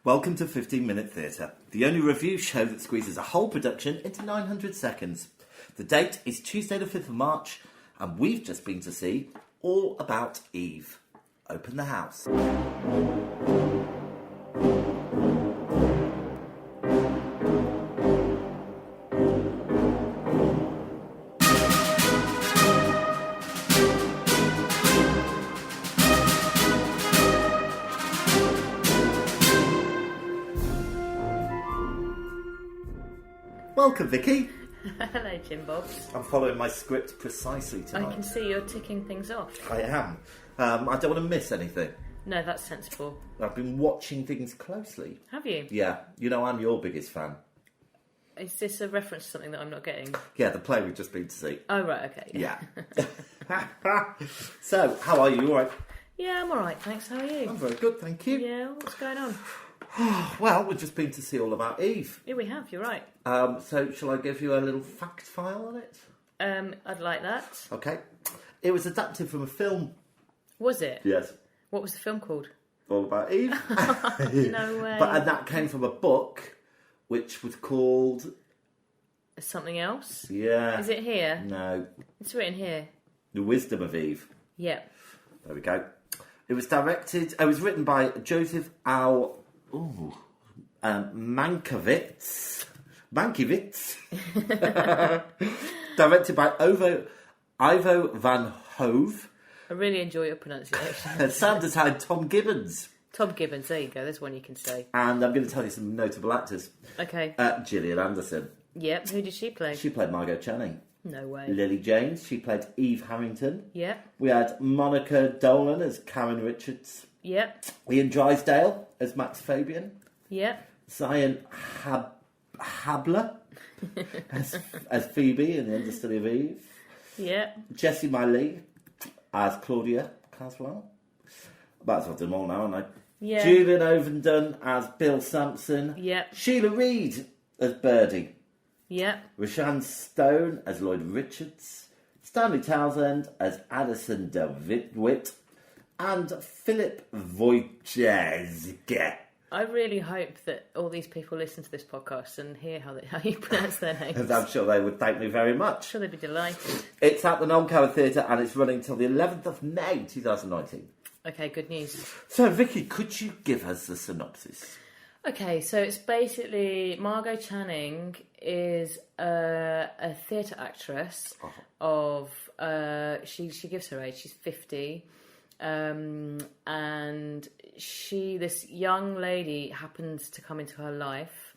Welcome to 15 Minute Theatre, the only review show that squeezes a whole production into 900 seconds. The date is Tuesday the 5th of March, and we've just been to see All About Eve. Open the house. Welcome, Vicky. Hello, Jim Bobs. I'm following my script precisely tonight. I can see you're ticking things off. I am. I don't want to miss anything. No, that's sensible. I've been watching things closely. Have you? Yeah. You know I'm your biggest fan. Is this a reference to something that I'm not getting? Yeah, the play we've just been to see. Oh, right, okay. Yeah. So, how are you? You all right? Yeah, I'm all right, thanks. How are you? I'm very good, thank you. Yeah, what's going on? Well, we've just been to see All About Eve. Yeah, we have, you're right. So, shall I give you a little fact file on it? I'd like that. Okay. It was adapted from a film. Was it? Yes. What was the film called? All About Eve. No way. And that came from a book, which was called... Something else? Yeah. Is it here? No. It's written here. The Wisdom of Eve. Yep. There we go. It was written by Joseph Mankiewicz. Directed by Ivo Van Hove. I really enjoy your pronunciation. Sound design Tom Gibbons. Tom Gibbons, there you go, there's one you can say. And I'm going to tell you some notable actors. Okay. Gillian Anderson. Yep, who did she play? She played Margot Channing. No way. Lily James, she played Eve Harrington. Yep. We had Monica Dolan as Karen Richards. Yep. Ian Drysdale as Max Fabian. Yep. Zion Habler as Phoebe in The Understudy of Eve. Yep. Jessie Miley as Claudia Caswell. Might as well do them all now, haven't I? Yeah. Julian Ovenden as Bill Sampson. Yep. Sheila Reid as Birdie. Yep. Rashan Stone as Lloyd Richards. Stanley Townsend as Addison DeWitt. And Philip Wojciech. I really hope that all these people listen to this podcast and hear how you pronounce their names. I'm sure they would thank me very much. I'm sure they'd be delighted. It's at the Non-Cower Theatre and it's running till the 11th of May 2019. Okay, good news. So, Vicky, could you give us the synopsis? Okay, so it's basically Margot Channing is a theatre actress of she gives her age, she's 50. And this young lady happens to come into her life,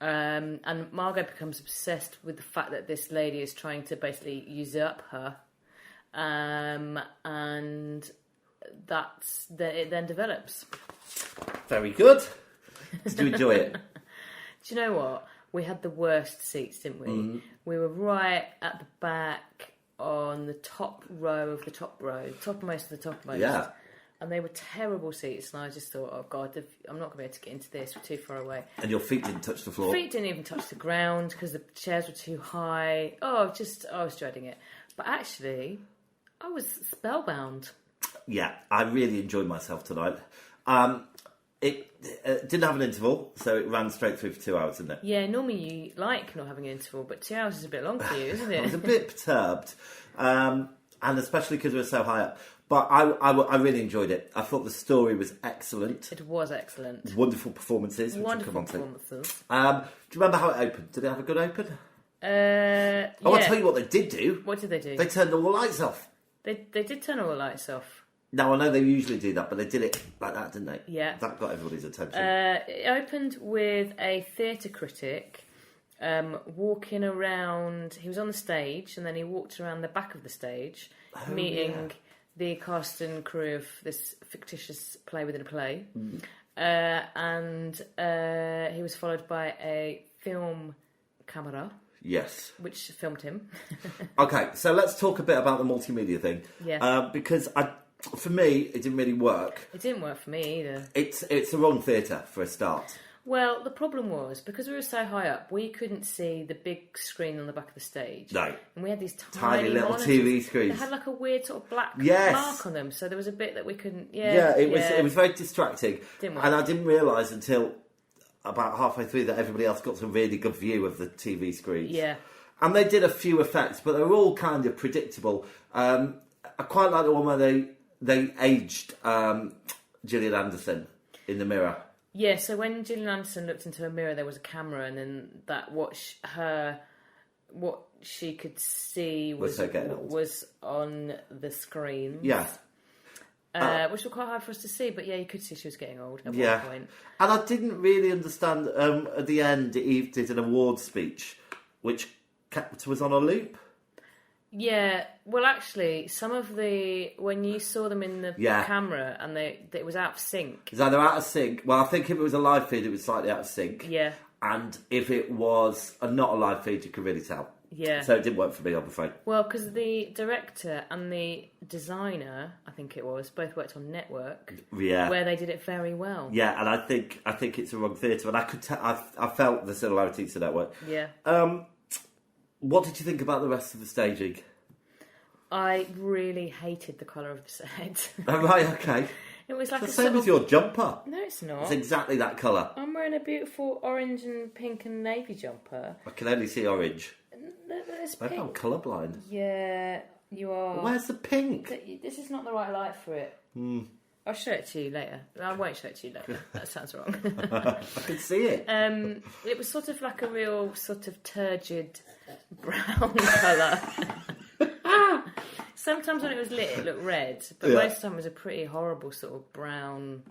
and Margot becomes obsessed with the fact that this lady is trying to basically usurp her, and it then develops. Very good. Did you enjoy it? Do you know what? We had the worst seats, didn't we? Mm-hmm. We were right at the back on the top row of the top row, topmost of the topmost. Yeah. And they were terrible seats, and I just thought, oh God, I'm not going to be able to get into this. We're too far away. And your feet didn't touch the floor? Feet didn't even touch the ground because the chairs were too high. I was dreading it. But actually, I was spellbound. Yeah, I really enjoyed myself tonight. It didn't have an interval, so it ran straight through for 2 hours, didn't it? Yeah, normally you like not having an interval, but 2 hours is a bit long for you, isn't it? I was a bit perturbed, and especially because we were so high up. But I really enjoyed it. I thought the story was excellent. It was excellent. Wonderful performances. Wonderful performances. Do you remember how it opened? Did it have a good open? Yeah. I'll tell you what they did do. What did they do? They turned all the lights off. They did turn all the lights off. Now, I know they usually do that, but they did it like that, didn't they? Yeah. That got everybody's attention. It opened with a theatre critic walking around. He was on the stage, and then he walked around the back of the stage, meeting the cast and crew of this fictitious play within a play. Mm. And he was followed by a film camera. Yes. Which filmed him. Okay, so let's talk a bit about the multimedia thing. Yeah. Because for me, it didn't really work. It didn't work for me either. It's the wrong theatre for a start. Well, the problem was, because we were so high up, we couldn't see the big screen on the back of the stage. No. And we had these Tiny little monitors. TV screens. They had like a weird sort of black Yes. mark on them, so there was a bit that we couldn't... It was very distracting. Didn't work. And I didn't realise until about halfway through that everybody else got some really good view of the TV screens. Yeah. And they did a few effects, but they were all kind of predictable. I quite like the one where they aged Gillian Anderson in the mirror. Yeah, so when Gillian Anderson looked into a mirror, there was a camera, and then what she could see was on the screen. Yeah. Which was quite hard for us to see, but yeah, you could see she was getting old at Yeah. one point. And I didn't really understand, at the end, Eve did an awards speech, which was on a loop. Yeah, well, actually, some of when you saw them in the camera, and it was out of sync. It's either out of sync. Well, I think if it was a live feed, it was slightly out of sync. Yeah. And if it was not a live feed, you could really tell. Yeah. So it didn't work for me, I'm afraid. Well, because the director and the designer, I think it was, both worked on Network. Yeah. Where they did it very well. Yeah, and I think it's the wrong theatre, and I could I felt the similarities to Network. Yeah. What did you think about the rest of the staging? I really hated the colour of the set. Oh, right, okay. It was like it's the same as your jumper. No, it's not. It's exactly that colour. I'm wearing a beautiful orange and pink and navy jumper. I can only see orange. There's Maybe pink. I'm colourblind. Yeah, you are. Where's the pink? This is not the right light for it. I'll show it to you later. I won't show it to you later. That sounds wrong. I can see it. It was sort of like a real sort of turgid brown colour. Sometimes when it was lit, it looked red, but most of the time it was a pretty horrible sort of brown.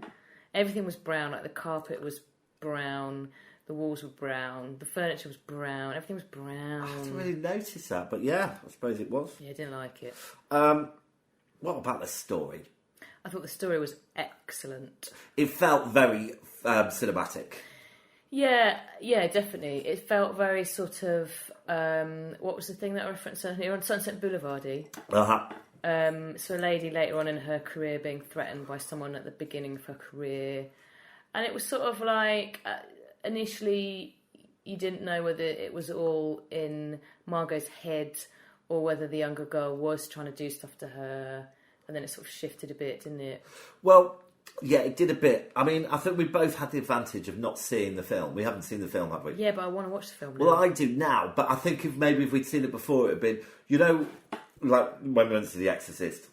Everything was brown, like the carpet was brown, the walls were brown, the furniture was brown, everything was brown. I didn't really notice that, but yeah, I suppose it was. Yeah, I didn't like it. What about the story? I thought the story was excellent. It felt very cinematic. Yeah, definitely. It felt very sort of, what was the thing that I referenced earlier on? Sunset Boulevard-y. Uh-huh. So a lady later on in her career being threatened by someone at the beginning of her career. And it was sort of like, initially you didn't know whether it was all in Margot's head or whether the younger girl was trying to do stuff to her. And then it sort of shifted a bit, didn't it? Well, yeah, it did a bit. I mean, I think we both had the advantage of not seeing the film. We haven't seen the film, have we? Yeah, but I want to watch the film now. Well, I do now, but I think if we'd seen it before, it had been, like when we went to The Exorcist,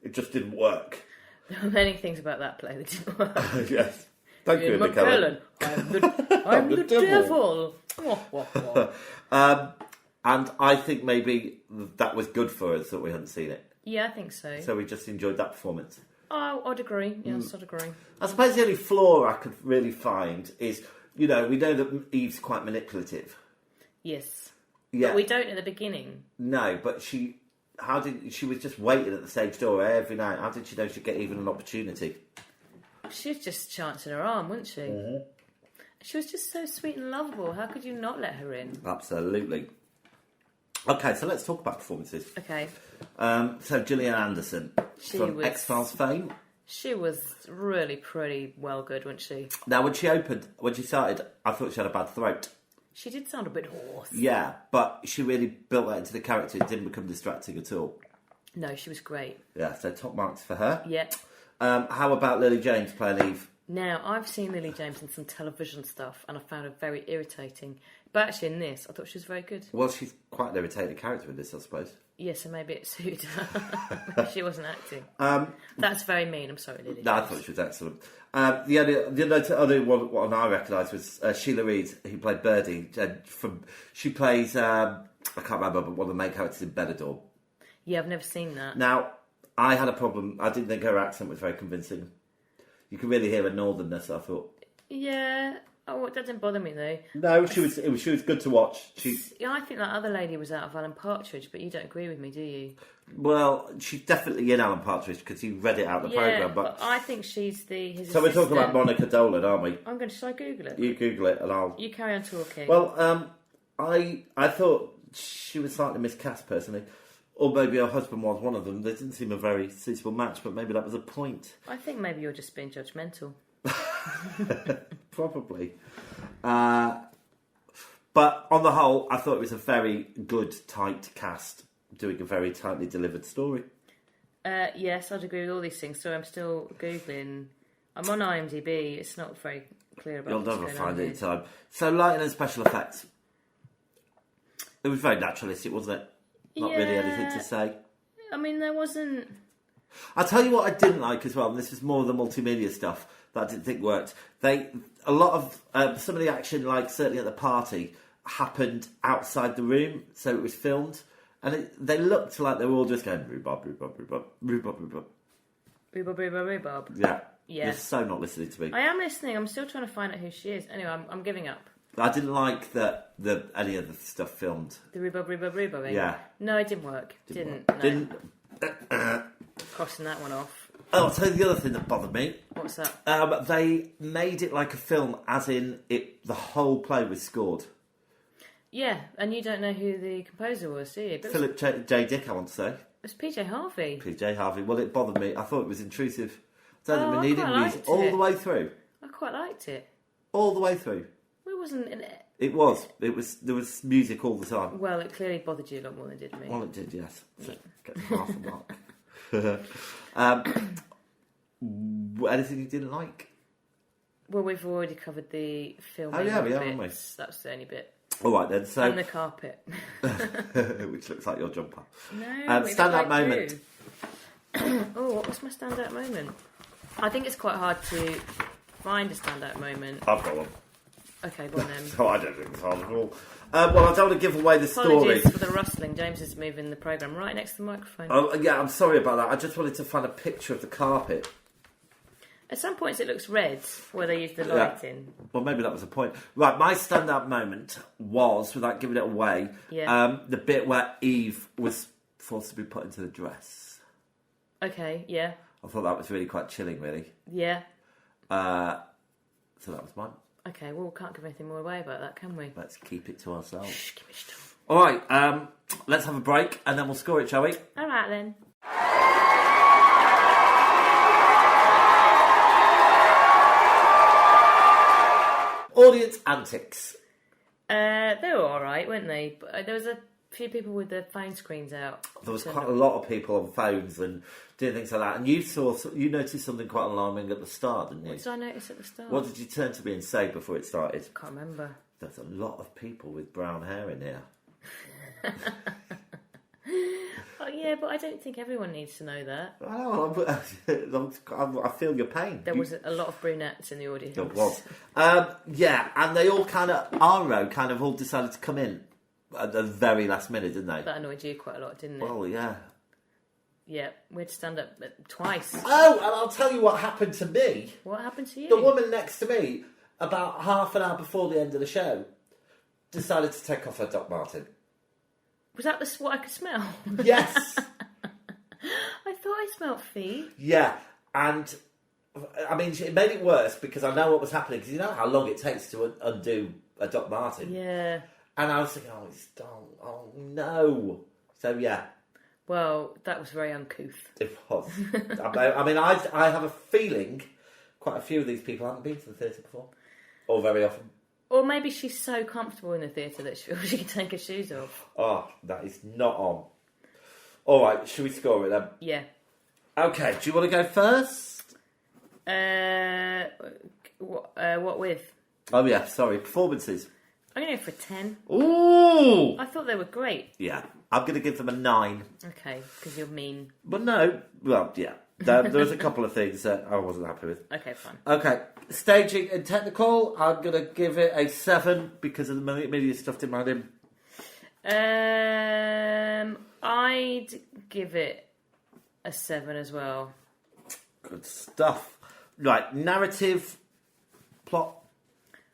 it just didn't work. There were many things about that play that didn't work. Yes. Thank you, McKellen. I'm the devil. And I think maybe that was good for us that we hadn't seen it. Yeah, I think so. So we just enjoyed that performance. Oh, I'd agree. Yes, I'd agree. I suppose the only flaw I could really find is, we know that Eve's quite manipulative. Yes. Yeah. But we don't at the beginning. No, but she was just waiting at the stage door every night. How did she know she'd get even an opportunity? She was just chancing her arm, wasn't she? Mm-hmm. She was just so sweet and lovable. How could you not let her in? Absolutely. Okay, so let's talk about performances. Okay. So Gillian Anderson from X-Files fame. She was really pretty well good, wasn't she? Now, when she started, I thought she had a bad throat. She did sound a bit hoarse. Yeah, but she really built that into the character. It didn't become distracting at all. No, she was great. Yeah, so top marks for her. Yeah. How about Lily James playing Eve? Now, I've seen Lily James in some television stuff, and I found her very irritating. But actually in this, I thought she was very good. Well, she's quite an irritating character in this, I suppose. Yeah, so maybe it suited her. She wasn't acting. That's very mean. I'm sorry, Lily James. No, I thought she was excellent. The other one I recognised was Sheila Reid, who played Birdie. She plays, I can't remember, but one of the main characters in Benidorm. Yeah, I've never seen that. Now, I had a problem. I didn't think her accent was very convincing. You could really hear a northernness, I thought. Yeah. Oh, that didn't bother me though. No, she was good to watch. Yeah, I think that other lady was out of Alan Partridge, but you don't agree with me, do you? Well, she's definitely in Alan Partridge because you read it out of the programme. But I think she's his so assistant. we're talking about Monica Dolan, aren't we? Shall I Google it? You Google it and I'll... You carry on talking. Well, I thought she was slightly miscast personally. Or maybe her husband was one of them. They didn't seem a very suitable match, but maybe that was a point. I think maybe you're just being judgmental. Probably. But on the whole, I thought it was a very good, tight cast, doing a very tightly delivered story. Yes, I'd agree with all these things. So I'm still Googling. I'm on IMDb. It's not very clear about You'll what's never going find on it here. in time. So, lighting and special effects. It was very naturalistic, wasn't it? Not really anything to say. I mean, there wasn't... I'll tell you what I didn't like as well, and this is more of the multimedia stuff that I didn't think worked. A lot of some of the action, like certainly at the party, happened outside the room, so it was filmed, and they looked like they were all just going rhubarb, rhubarb, rhubarb, rhubarb, rhubarb. Rhubarb, rhubarb, rhubarb. Yeah. Yeah. You're so not listening to me. I am listening. I'm still trying to find out who she is. Anyway, I'm giving up. I didn't like that any of the stuff filmed. The rhubarb, rhubarb, rhubarb. Yeah. No, it didn't work. Didn't No. work. Didn't. Crossing that one off. Oh, I'll tell you the other thing that bothered me. What's that? They made it like a film, as in the whole play was scored. Yeah, and you don't know who the composer was, do you? But Philip J. Dick, I want to say. It was PJ Harvey. PJ Harvey. Well, it bothered me. I thought it was intrusive. I don't think I we needed quite music liked all it. the way through. I quite liked it. All the way through. It wasn't in it. It was. There was music all the time. Well, it clearly bothered you a lot more than it did me. Well, it did, yes. So, get half a mark. Anything you didn't like? Well, we've already covered the filming. Oh, yeah, we bits. have, haven't we? That's the only bit. All right then. So, And the carpet. which looks like your jumper. No. Stand-up moment. Oh, what was my standout moment? I think it's quite hard to find a standout moment. I've got one. Okay, go on then. So I don't think it's hard at all. Well, I don't want to give away the story. Apologies for the rustling. James is moving the programme right next to the microphone. Oh, yeah, I'm sorry about that. I just wanted to find a picture of the carpet. At some points it looks red where they use the lighting. Well, maybe that was the point. Right, my standout moment was, without giving it away, the bit where Eve was forced to be put into the dress. Okay, yeah. I thought that was really quite chilling, really. Yeah. So that was mine. Okay, well, we can't give anything more away about that, can we? Let's keep it to ourselves. Shh, keep it still. All right, let's have a break and then we'll score it, shall we? All right, then. Audience antics. They were all right, weren't they? But there was a few people with their phone screens out. There was quite a lot of people on phones and doing things like that. And you noticed something quite alarming at the start, didn't you? What did I notice at the start? What did you turn to me and say before it started? Can't remember. There's a lot of people with brown hair in here. Oh, yeah, but I don't think everyone needs to know that. I feel your pain. There was a lot of brunettes in the audience. There was. Yeah, and they all kind of all decided to come in at the very last minute, didn't they? That annoyed you quite a lot, didn't it? Well, yeah. Yeah, we had to stand up twice. Oh, and I'll tell you what happened to me. What happened to you? The woman next to me, about half an hour before the end of the show, decided to take off her Doc Marten. Was that what I could smell? Yes. I thought I smelled feet. Yeah, and I mean, it made it worse because I know what was happening, because you know how long it takes to undo a Doc Marten. Yeah. And I was thinking, oh no. So yeah. Well, that was very uncouth. It was. I mean, I have a feeling quite a few of these people haven't been to the theatre before. Or very often. Or maybe she's so comfortable in the theatre that she feels she can take her shoes off. Oh, that is not on. All right, should we score it then? Yeah. Okay, do you want to go first? What with? Oh yeah, sorry, performances. I'm going to go for a 10. Ooh! I thought they were great. Yeah, I'm going to give them a 9. Okay, because you're mean. But no, well, yeah. There was a couple of things that I wasn't happy with. Okay, fine. Okay, staging and technical, I'm going to give it a 7 because of the media stuff didn't mind him. I'd give it a 7 as well. Good stuff. Right, narrative, plot.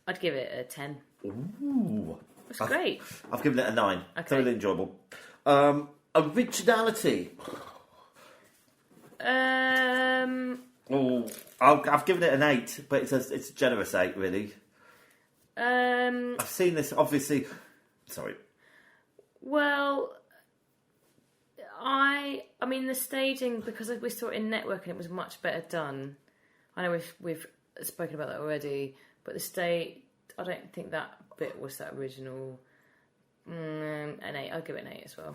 I'd give it a 10. Ooh. It's great. I've given it a 9. Okay. Thoroughly enjoyable. Originality. I've given it an 8, but it's a generous 8, really. I've seen this, obviously. Sorry. Well, I mean the staging, because we saw it in Network and it was much better done. I know we've spoken about that already. But the state, I don't think that bit was that original. An 8. I'll give it an 8 as well.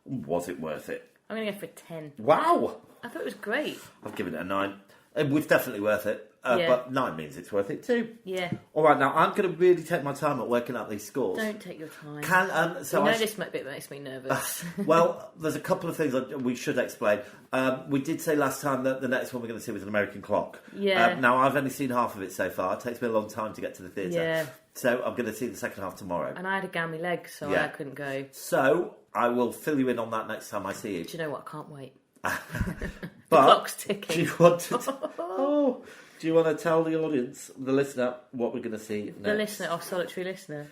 Was it worth it? I'm going to go for a 10. Wow! I thought it was great. I've given it a 9. It was definitely worth it. Yeah. But 9 means it's worth it too. Yeah. All right, now I'm going to really take my time at working out these scores. Don't take your time. This bit makes me nervous. Well, there's a couple of things we should explain. We did say last time that the next one we're going to see was an American Clock. Yeah. Now, I've only seen half of it so far. It takes me a long time to get to the theatre. Yeah. So I'm going to see the second half tomorrow. And I had a gammy leg, so Yeah. I couldn't go. So I will fill you in on that next time I see you. Do you know what? I can't wait. But clock's ticking. Do you want to tell the audience, the listener, what we're going to see next? The listener, our solitary listener.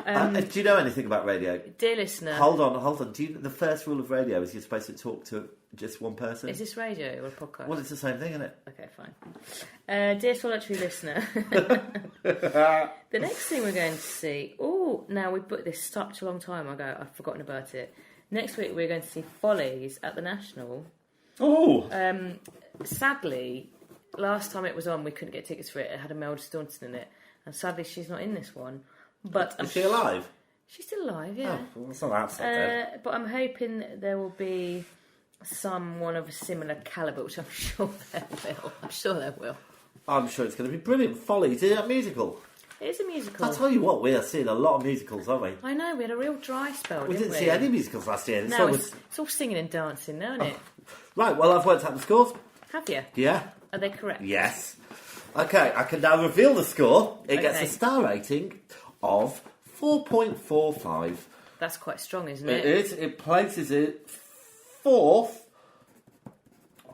Do you know anything about radio? Dear listener. Hold on. The first rule of radio is you're supposed to talk to just one person. Is this radio or a podcast? Well, it's the same thing, isn't it? Okay, fine. Dear solitary listener. The next thing we're going to see... Oh, now we put this such a long time ago. I've forgotten about it. Next week we're going to see Follies at the National. Oh! Sadly... Last time it was on, we couldn't get tickets for it. It had Imelda Staunton in it, and sadly, she's not in this one. But is she alive? She's still alive, yeah. Oh, well, that's not that sad. But I'm hoping there will be someone of a similar calibre, which I'm sure there will. I'm sure it's going to be brilliant. Follies, is it a musical? It is a musical. I'll tell you what, we are seeing a lot of musicals, aren't we? I know, we had a real dry spell, We didn't didn't see any musicals last year. No, it's all singing and dancing now, isn't it? Right, well, I've worked out the scores. Have you? Yeah. Are they correct? Yes. Okay, I can now reveal the score. It gets a star rating of 4.45. That's quite strong, isn't it? It is. It places it 4th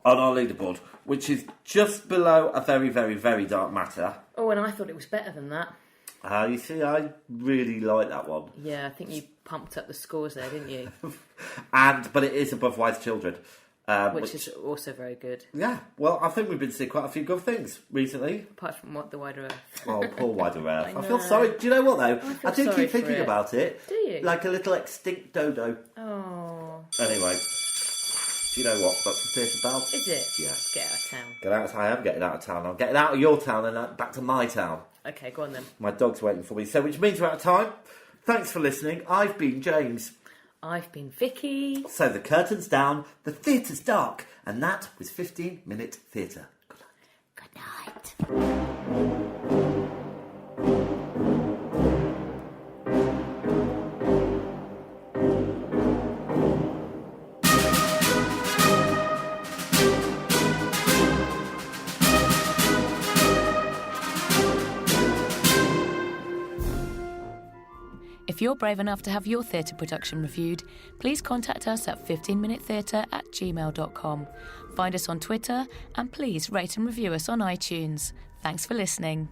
on our leaderboard, which is just below A Very, Very, Very Dark Matter. Oh, and I thought it was better than that. You see, I really like that one. Yeah, I think you pumped up the scores there, didn't you? But it is above Wise Children. Which is also very good. Yeah, well, I think we've been seeing quite a few good things recently. Apart from The Wider Earth. Oh, poor Wider Earth. I feel sorry. Do you know what, though? I do keep thinking about it. Do you? Like a little extinct dodo. Oh. Anyway, do you know what? That's the theatre bell. Is it? Yeah. Get out of town. Get out of town. I am getting out of town. I'm getting out of your town and back to my town. Okay, go on then. My dog's waiting for me. So, which means we're out of time. Thanks for listening. I've been James. I've been Vicky. So the curtain's down, the theatre's dark, and that was 15-minute theatre. Good night. Good night. If you're brave enough to have your theatre production reviewed, please contact us at 15minutetheatre@gmail.com. Find us on Twitter and please rate and review us on iTunes. Thanks for listening.